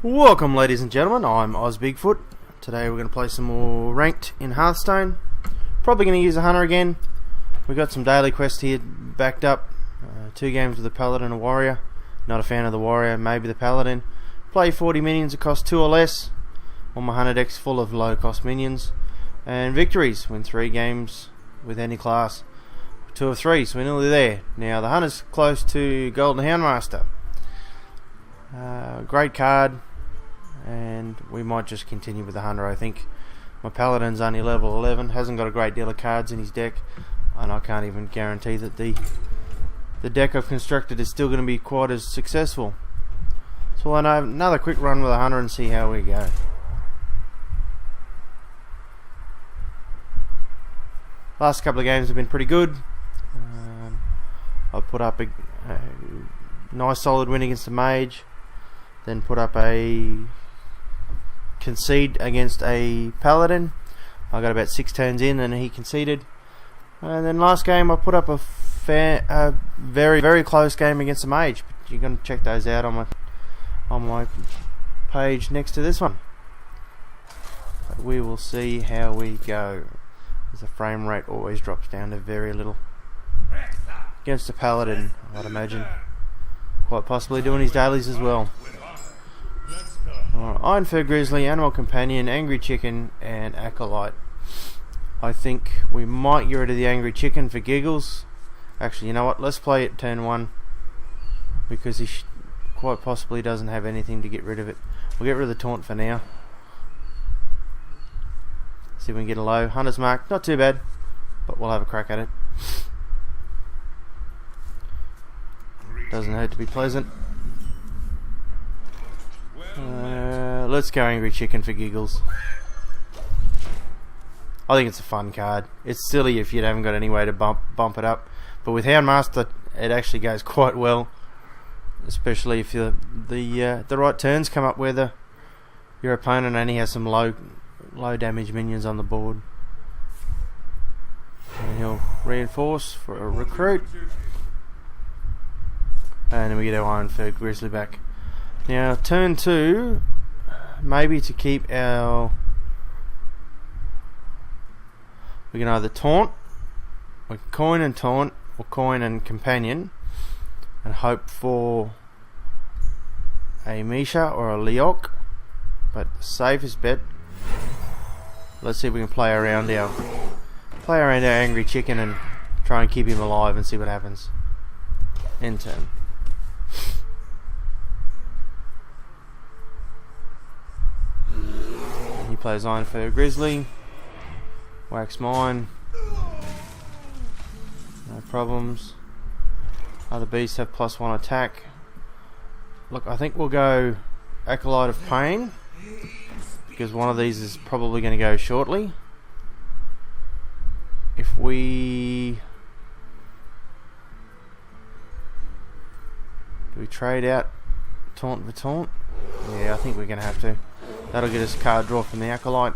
Welcome ladies and gentlemen, I'm Oz Bigfoot. Today we're going to play some more ranked in Hearthstone. Probably going to use a hunter again. We got some daily quests here backed up. 2 games with the Paladin and a Warrior. Not a fan of the Warrior, maybe the Paladin. Play 40 minions that cost 2 or less. All my hunter deck's full of low cost minions. And victories, win 3 games with any class. 2 of 3, so we're nearly there. Now the hunter's close to Golden Houndmaster. Great card. And we might just continue with the hunter. I think my Paladin's only level 11, hasn't got a great deal of cards in his deck, and I can't even guarantee that the deck I've constructed is still going to be quite as successful. So we'll have another quick run with the hunter and see how we go. Last couple of games have been pretty good. I put up a nice solid win against the mage, then put up a concede against a Paladin. I got about 6 turns in and he conceded. And then last game I put up a very, very close game against the mage. But you're going to check those out on my page next to this one. But we will see how we go. As the frame rate always drops down to very little. Against the Paladin, I'd imagine. Quite possibly doing his dailies as well. Iron Fur Grizzly, Animal Companion, Angry Chicken, and Acolyte. I think we might get rid of the Angry Chicken for giggles. Actually, you know what? Let's play it turn 1. Because he quite possibly doesn't have anything to get rid of it. We'll get rid of the Taunt for now. See if we can get a low. Hunter's Mark, not too bad. But we'll have a crack at it. Doesn't hurt to be pleasant. Let's go Angry Chicken for giggles. I think it's a fun card. It's silly if you haven't got any way to bump it up, but with Houndmaster it actually goes quite well, especially if the right turns come up where your opponent only has some low damage minions on the board. And he'll reinforce for a recruit, and then we get our Iron Fur Grizzly back. Now turn 2, maybe to keep our, we can either taunt, we can coin and taunt, or coin and companion, and hope for a Misha or a Leok. But the safest bet, let's see if we can play around our Angry Chicken and try and keep him alive and see what happens. End turn. He plays Iron Fur Grizzly, Wax Mine, no problems. Other beasts have +1 attack. Look, I think we'll go Acolyte of Pain, because one of these is probably going to go shortly. If we... do we trade out Taunt for Taunt? Yeah, I think we're going to have to. That'll get us a card draw from the Acolyte.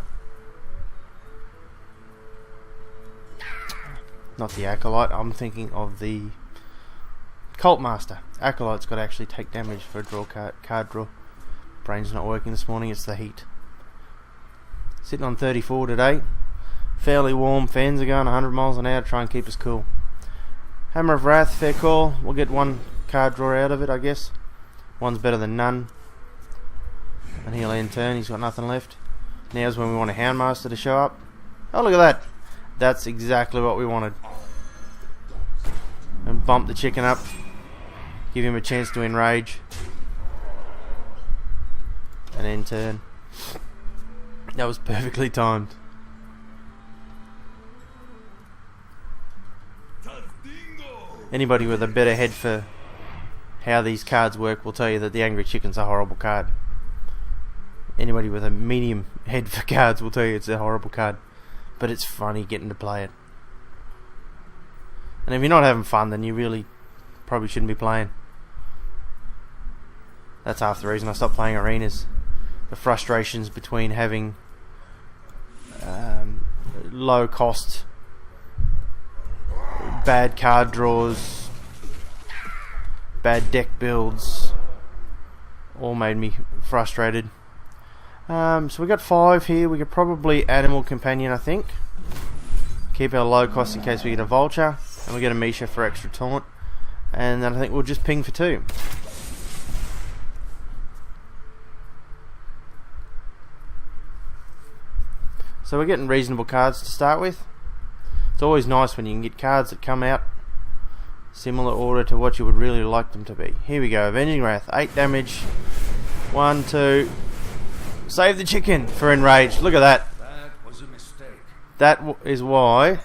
Not the Acolyte, I'm thinking of the Cult Master. Acolyte's got to actually take damage for a card draw. Brain's not working this morning, it's the heat. Sitting on 34 today. Fairly warm, fans are going 100 miles an hour to try and keep us cool. Hammer of Wrath, fair call. We'll get 1 card draw out of it, I guess. 1's better than none. And he'll end turn, he's got nothing left. Now's when we want a Houndmaster to show up. Oh, look at that. That's exactly what we wanted. And bump the chicken up. Give him a chance to enrage. And end turn. That was perfectly timed. Anybody with a better head for how these cards work will tell you that the Angry Chicken's a horrible card. Anybody with a medium head for cards will tell you it's a horrible card. But it's funny getting to play it. And if you're not having fun, then you really probably shouldn't be playing. That's half the reason I stopped playing arenas. The frustrations between having low cost, bad card draws, bad deck builds, all made me frustrated. So we got 5 here. We could probably Animal Companion, I think. Keep our low cost in case we get a Vulture, and we get a Misha for extra taunt. And then I think we'll just ping for 2. So we're getting reasonable cards to start with. It's always nice when you can get cards that come out similar order to what you would really like them to be. Here we go, Avenging Wrath, 8 damage. 1, 2. Save the chicken for Enraged. Look at that. That was a mistake. That is why.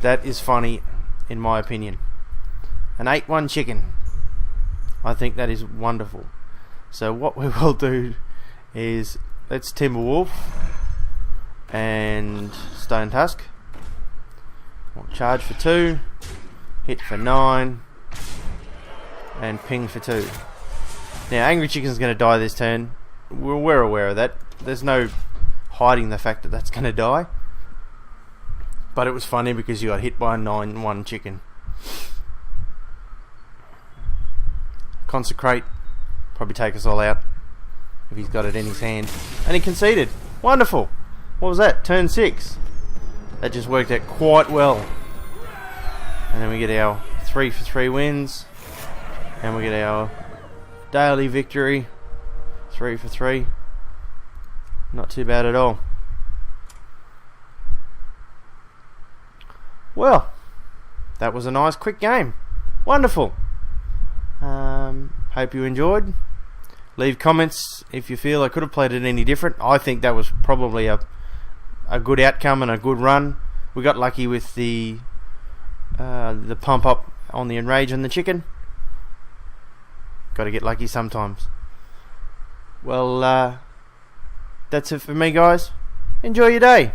That is funny, in my opinion. An 8-1 chicken. I think that is wonderful. So what we will do is, let's Timberwolf and Stone Tusk. We'll charge for 2, hit for 9, and ping for 2. Now, Angry Chicken's going to die this turn. We're aware of that. There's no hiding the fact that that's going to die. But it was funny because you got hit by a 9-1 chicken. Consecrate. Probably take us all out if he's got it in his hand. And he conceded. Wonderful. What was that? Turn 6. That just worked out quite well. And then we get our 3 for 3 wins. And we get our daily victory. 3 for 3. Not too bad at all. Well, that was a nice quick game. Wonderful. Hope you enjoyed. Leave comments if you feel I could have played it any different. I think that was probably a good outcome and a good run. We got lucky with the pump up on the Enrage and the chicken. Got to get lucky sometimes. Well, that's it for me, guys. Enjoy your day.